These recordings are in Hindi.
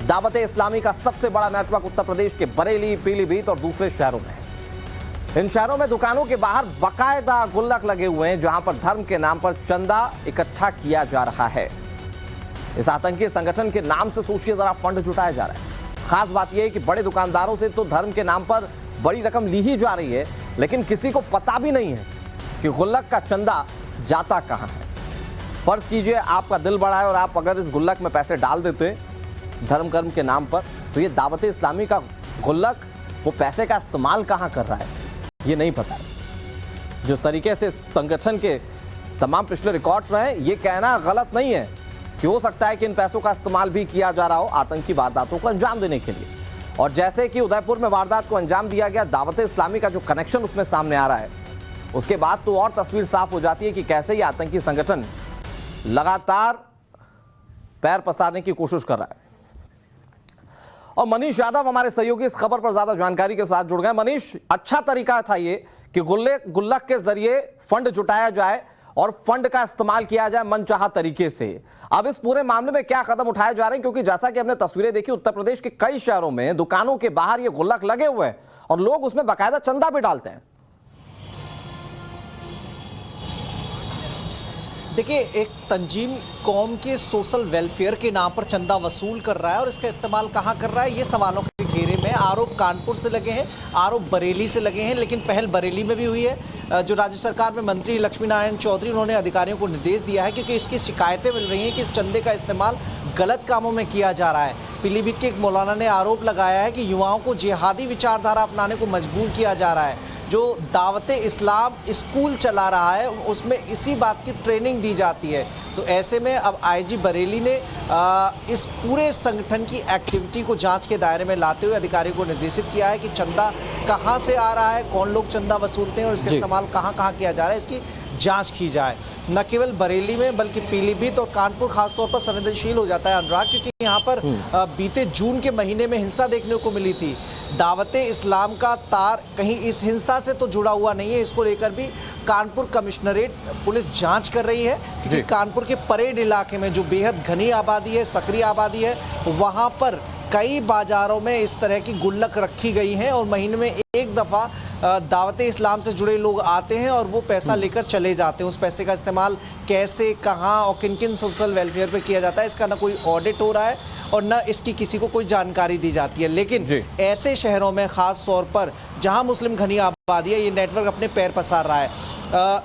दावत इस्लामी का सबसे बड़ा नेटवर्क उत्तर प्रदेश के बरेली, पीलीभीत और दूसरे शहरों में है। इन शहरों में दुकानों के बाहर बाकायदा गुल्लक लगे हुए हैं, जहां पर धर्म के नाम पर चंदा इकट्ठा किया जा रहा है। इस आतंकी संगठन के नाम से सोचिए जरा, फंड जुटाया जा रहा है। खास बात यह है कि बड़े दुकानदारों से तो धर्म के नाम पर बड़ी रकम ली ही जा रही है, लेकिन किसी को पता भी नहीं है कि गुल्लक का चंदा जाता कहां है। फर्ज कीजिए आपका दिल बड़ा है और आप अगर इस गुल्लक में पैसे डाल देते धर्म कर्म के नाम पर, तो ये दावत इस्लामी का गुल्लक वो पैसे का इस्तेमाल कहां कर रहा है ये नहीं पता है। जिस तरीके से संगठन के तमाम पिछले रिकॉर्ड्स रहे, ये कहना गलत नहीं है कि हो सकता है कि इन पैसों का इस्तेमाल भी किया जा रहा हो आतंकी वारदातों को अंजाम देने के लिए। और जैसे कि उदयपुर में वारदात को अंजाम दिया गया, दावत इस्लामी का जो कनेक्शन उसमें सामने आ रहा है, उसके बाद तो और तस्वीर साफ हो जाती है कि कैसे ये आतंकी संगठन लगातार पैर पसारने की कोशिश कर रहा है। और मनीष यादव हमारे सहयोगी इस खबर पर ज्यादा जानकारी के साथ जुड़ गए। मनीष, अच्छा तरीका था ये कि गुल्लक के जरिए फंड जुटाया जाए और फंड का इस्तेमाल किया जाए मनचाहा तरीके से। अब इस पूरे मामले में क्या कदम उठाए जा रहे हैं, क्योंकि जैसा कि हमने तस्वीरें देखी, उत्तर प्रदेश के कई शहरों में दुकानों के बाहर ये गुल्लक लगे हुए हैं और लोग उसमें बाकायदा चंदा भी डालते हैं। देखिए, एक तंजीम कौम के सोशल वेलफेयर के नाम पर चंदा वसूल कर रहा है और इसका इस्तेमाल कहाँ कर रहा है, ये सवालों के घेरे में। आरोप कानपुर से लगे हैं, आरोप बरेली से लगे हैं, लेकिन पहल बरेली में भी हुई है। जो राज्य सरकार में मंत्री लक्ष्मी नारायण चौधरी, उन्होंने अधिकारियों को निर्देश दिया है क्योंकि इसकी शिकायतें मिल रही हैं कि इस चंदे का इस्तेमाल गलत कामों में किया जा रहा है। पीलीभीत के एक मौलाना ने आरोप लगाया है कि युवाओं को जिहादी विचारधारा अपनाने को मजबूर किया जा रहा है। जो दावते इस्लाम स्कूल चला रहा है उसमें इसी बात की ट्रेनिंग दी जाती है। तो ऐसे में अब आईजी बरेली ने इस पूरे संगठन की एक्टिविटी को जांच के दायरे में लाते हुए अधिकारियों को निर्देशित किया है कि चंदा कहां से आ रहा है, कौन लोग चंदा वसूलते हैं और इसका इस्तेमाल कहां किया जा रहा है, इसकी जांच की जाए। न केवल बरेली में बल्कि पीलीभीत और कानपुर खासतौर पर संवेदनशील हो जाता है अनुराग, क्योंकि यहाँ पर बीते जून के महीने में हिंसा देखने को मिली थी। दावते इस्लाम का तार कहीं इस हिंसा से तो जुड़ा हुआ नहीं है, इसको लेकर भी कानपुर कमिश्नरेट पुलिस जांच कर रही है, क्योंकि कानपुर के परेड इलाके में जो बेहद घनी आबादी है, सक्रिय आबादी है, वहाँ पर कई बाजारों में इस तरह की गुल्लक रखी गई हैं और महीने में एक दफ़ा दावते इस्लाम से जुड़े लोग आते हैं और वो पैसा लेकर चले जाते हैं। उस पैसे का इस्तेमाल कैसे, कहाँ और किन किन सोशल वेलफेयर पे किया जाता है, इसका ना कोई ऑडिट हो रहा है और न इसकी किसी को कोई जानकारी दी जाती है। लेकिन ऐसे शहरों में ख़ास तौर पर जहाँ मुस्लिम घनी आबादी है, ये नेटवर्क अपने पैर पसार रहा है।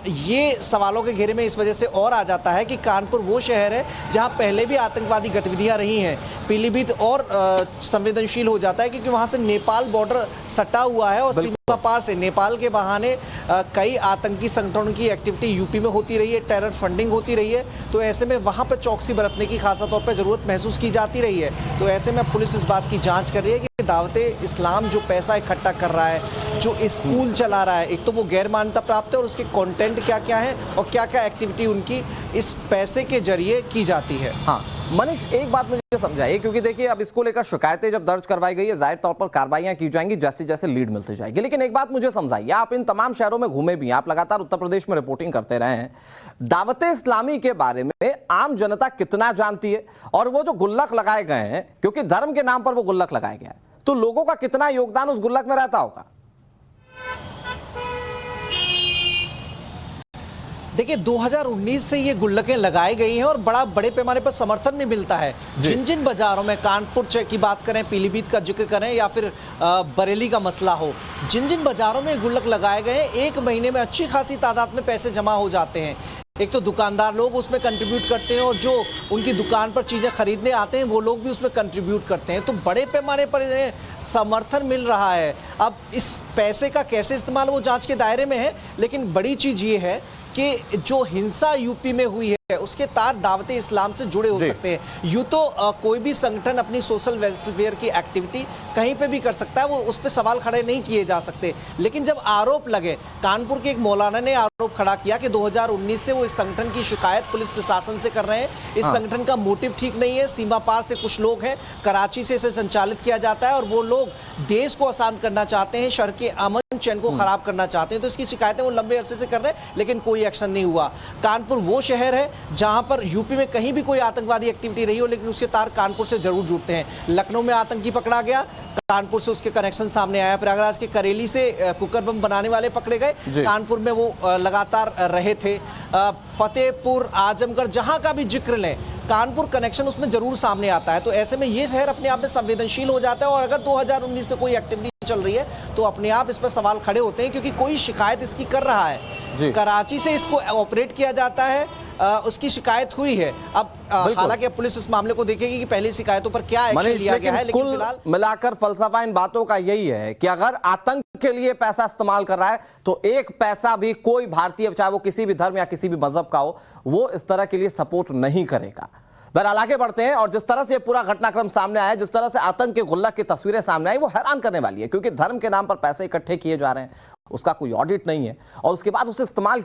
ये सवालों के घेरे में इस वजह से और आ जाता है कि कानपुर वो शहर है जहां पहले भी आतंकवादी गतिविधियां रही हैं। पीलीभीत और संवेदनशील हो जाता है क्योंकि वहां से नेपाल बॉर्डर सटा हुआ है और सीमा पार से नेपाल के बहाने कई आतंकी संगठनों की एक्टिविटी यूपी में होती रही है, टेरर फंडिंग होती रही है। तो ऐसे में वहां पर चौकसी बरतने की खासा तौर पर जरूरत महसूस की जाती रही है। तो ऐसे में पुलिस इस बात की जाँच कर रही है कि दावते इस्लाम जो पैसा इकट्ठा कर रहा है, जो स्कूल चला रहा है, एक तो वो गैर मान्यता प्राप्त है और उसके कंटेंट क्या क्या है और क्या क्या एक्टिविटी उनकी इस पैसे के जरिए की जाती है। हाँ मनीष, एक बात मुझे समझाइए, क्योंकि देखिए अब इसको लेकर शिकायतें जब दर्ज करवाई गई है, जाहिर तौर पर कार्रवाइयां की जाएंगी जैसे जैसे लीड मिलती जाएगी। लेकिन एक बात मुझे समझाइए, आप इन तमाम शहरों में घूमे भी, आप लगातार उत्तर प्रदेश में रिपोर्टिंग करते रहे हैं, दावते इस्लामी के बारे में आम जनता कितना जानती है? और वो जो गुल्लक लगाए गए हैं, क्योंकि धर्म के नाम पर वो गुल्लक लगाया गया है, तो लोगों का कितना योगदान उस गुल्लक में रहता होगा? देखिए, 2019 से ये गुल्लकें लगाई गई हैं और बड़े पैमाने पर समर्थन भी मिलता है। जिन जिन बाजारों में, कानपुर की बात करें, पीलीभीत का जिक्र करें या फिर बरेली का मसला हो, जिन जिन बाजारों में गुल्लक लगाए गए हैं, एक महीने में अच्छी खासी तादाद में पैसे जमा हो जाते हैं। एक तो दुकानदार लोग उसमें कंट्रीब्यूट करते हैं और जो उनकी दुकान पर चीज़ें खरीदने आते हैं वो लोग भी उसमें कंट्रीब्यूट करते हैं। तो बड़े पैमाने पर समर्थन मिल रहा है। अब इस पैसे का कैसे इस्तेमाल वो जांच के दायरे में है, लेकिन बड़ी चीज़ ये है कि जो हिंसा यूपी में हुई है उसके तार दावते इस्लाम से जुड़े हो सकते हैं। यूं तो कोई भी संगठन अपनी सोशल वेलफेयर की एक्टिविटी कहीं पे भी कर सकता है, वो उस पर सवाल खड़े नहीं किए जा सकते। लेकिन जब आरोप लगे, कानपुर के एक मौलाना ने आरोप खड़ा किया कि 2019 से वो इस संगठन की शिकायत पुलिस प्रशासन से कर रहे हैं, इस संगठन का मोटिव ठीक नहीं है, सीमा पार से कुछ लोग हैं, कराची से इसे संचालित किया जाता है और वो लोग देश को आसान करना चाहते हैं, शहर के अमन एजुकेशन चेन को खराब करना चाहते हैं। तो इसकी शिकायतें वो लंबे अरसे से कर रहे हैं, लेकिन कोई एक्शन नहीं हुआ। कानपुर वो शहर है जहां पर यूपी में कहीं भी कोई आतंकवादी एक्टिविटी रही हो, लेकिन उसके तार कानपुर से जरूर जुड़ते हैं। लखनऊ में आतंकी पकड़ा गया, कानपुर से उसके कनेक्शन सामने आया। प्रयागराज के करेली से कुकर बम बनाने वाले पकड़े गए, कानपुर में वो लगातार रहे थे। फतेहपुर, आजमगढ़, जहां का भी जिक्र लें, कानपुर कनेक्शन उसमें जरूर सामने आता है। तो ऐसे में ये शहर अपने आप में संवेदनशील हो जाता है, और अगर 2019 से कोई एक्टिविटी चल रही है तो अपने आप इस पर सवाल खड़े होते हैं, क्योंकि कोई शिकायत इसकी कर रहा है। कराची से इसको ऑपरेट किया जाता है, उसकी शिकायत हुई है। अब हालांकि पुलिस इस मामले को देखेगी कि पहली शिकायतों पर क्या एक्शन लिया गया है, लेकिन फिलहाल मिलाकर फलसफा इन बातों का यही है कि अगर आतंक के लिए पैसा इस्तेमाल कर रहा है तो एक पैसा भी कोई भारतीय, चाहे वो किसी भी धर्म या किसी भी मजहब का हो, वो इस तरह के लिए सपोर्ट नहीं करेगा। बहरहाल आगे बढ़ते हैं, और जिस तरह से पूरा घटनाक्रम सामने आया, जिस तरह से आतंक के गुल्लक की तस्वीरें सामने आई, वो हैरान करने वाली है, क्योंकि धर्म के नाम पर पैसे इकट्ठे किए जा रहे हैं, उसका कोई ऑडिट नहीं है, और उसके बाद उसे इस्तेमाल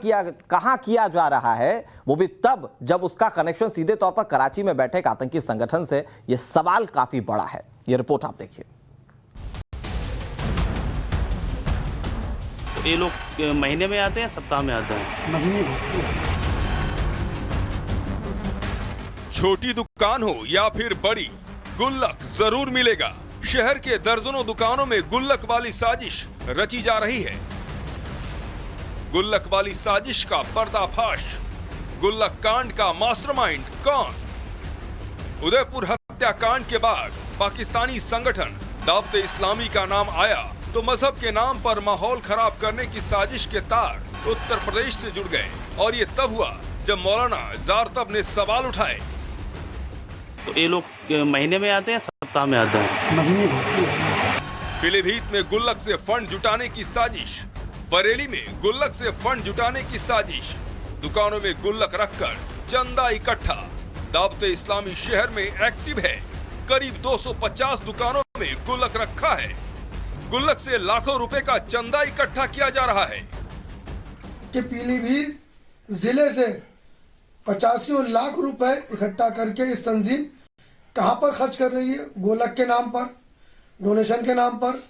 कहां किया जा रहा है, वो भी तब जब उसका कनेक्शन सीधे तौर पर कराची में बैठे एक आतंकी संगठन से। यह सवाल काफी बड़ा है। यह रिपोर्ट आप देखिए। ये लोग महीने में आते हैं, सप्ताह में आते हैं? महीने में। छोटी दुकान हो या फिर बड़ी, गुल्लक जरूर मिलेगा। शहर के दर्जनों दुकानों में गुल्लक वाली साजिश रची जा रही है। गुल्लक वाली साजिश का पर्दाफाश। गुल्लक कांड का मास्टरमाइंड कौन? उदयपुर हत्याकांड के बाद पाकिस्तानी संगठन दावत इस्लामी का नाम आया तो मजहब के नाम पर माहौल खराब करने की साजिश के तार उत्तर प्रदेश से जुड़ गए, और ये तब हुआ जब मौलाना जारतब ने सवाल उठाए। तो ये लोग महीने में आते हैं, सप्ताह में आते हैं? महीने में। पीलीभीत में गुल्लक से फंड जुटाने की साजिश। बरेली में गुल्लक से फंड जुटाने की साजिश। दुकानों में गुल्लक रखकर चंदा इकट्ठा। दावत इस्लामी शहर में एक्टिव है। करीब 250 दुकानों में गुल्लक रखा है। गुल्लक से लाखों रुपए का चंदा इकट्ठा किया जा रहा है। कि पीलीभीत जिले से 85 लाख रुपए इकट्ठा करके इस तंजीम कहां पर खर्च कर रही है? गोलक के नाम पर, डोनेशन के नाम पर,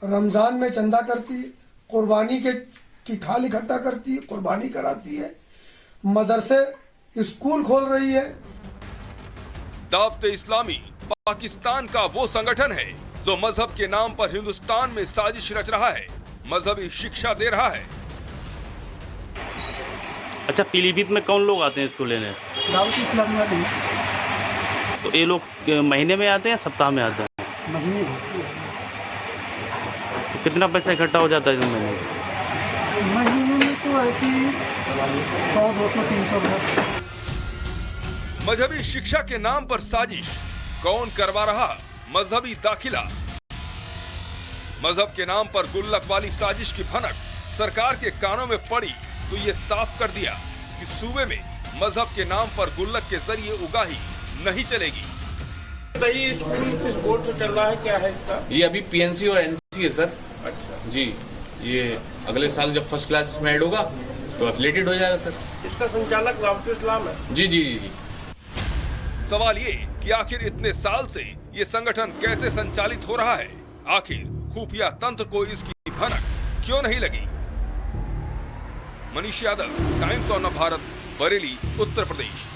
रमजान में चंदा करती है, कुर्बानी की खाल इकट्ठा करती है, कुर्बानी कराती है, मदरसे स्कूल खोल रही है। दावत इस्लामी पाकिस्तान का वो संगठन है जो मजहब के नाम पर हिंदुस्तान में साजिश रच रहा है, मजहबी शिक्षा दे रहा है। अच्छा, पीलीभीत में कौन लोग आते हैं इसको लेने? दावत इस्लामी वाले। तो ये लोग महीने में आते हैं, सप्ताह में आते हैं? महीने में। तो कितना पैसा इकट्ठा हो जाता है इस महीने? महीने में तो ऐसे 100, 200, 300। मजहबी शिक्षा के नाम पर साजिश कौन करवा रहा? मजहबी दाखिला। मजहब के नाम पर गुल्लक वाली साजिश की भनक सरकार के कानों में पड़ी तो ये साफ कर दिया कि सूबे में मजहब के नाम पर गुल्लक के जरिए उगाही नहीं चलेगी। सही स्कूल किस बोर्ड से चल रहा है, क्या है इसका? ये अभी पीएनसी और एनसी है सर। अच्छा जी, ये अगले साल जब फर्स्ट क्लास में ऐड होगा तो एफिलिएटेड हो जाएगा सर। इसका संचालक दावत इस्लाम है? जी जी जी। सवाल ये कि आखिर इतने साल से ये संगठन कैसे संचालित हो रहा है? आखिर खुफिया तंत्र को इसकी भनक क्यों नहीं लगी? Manish Yadav, times of Bharat, Bareilly, Uttar Pradesh.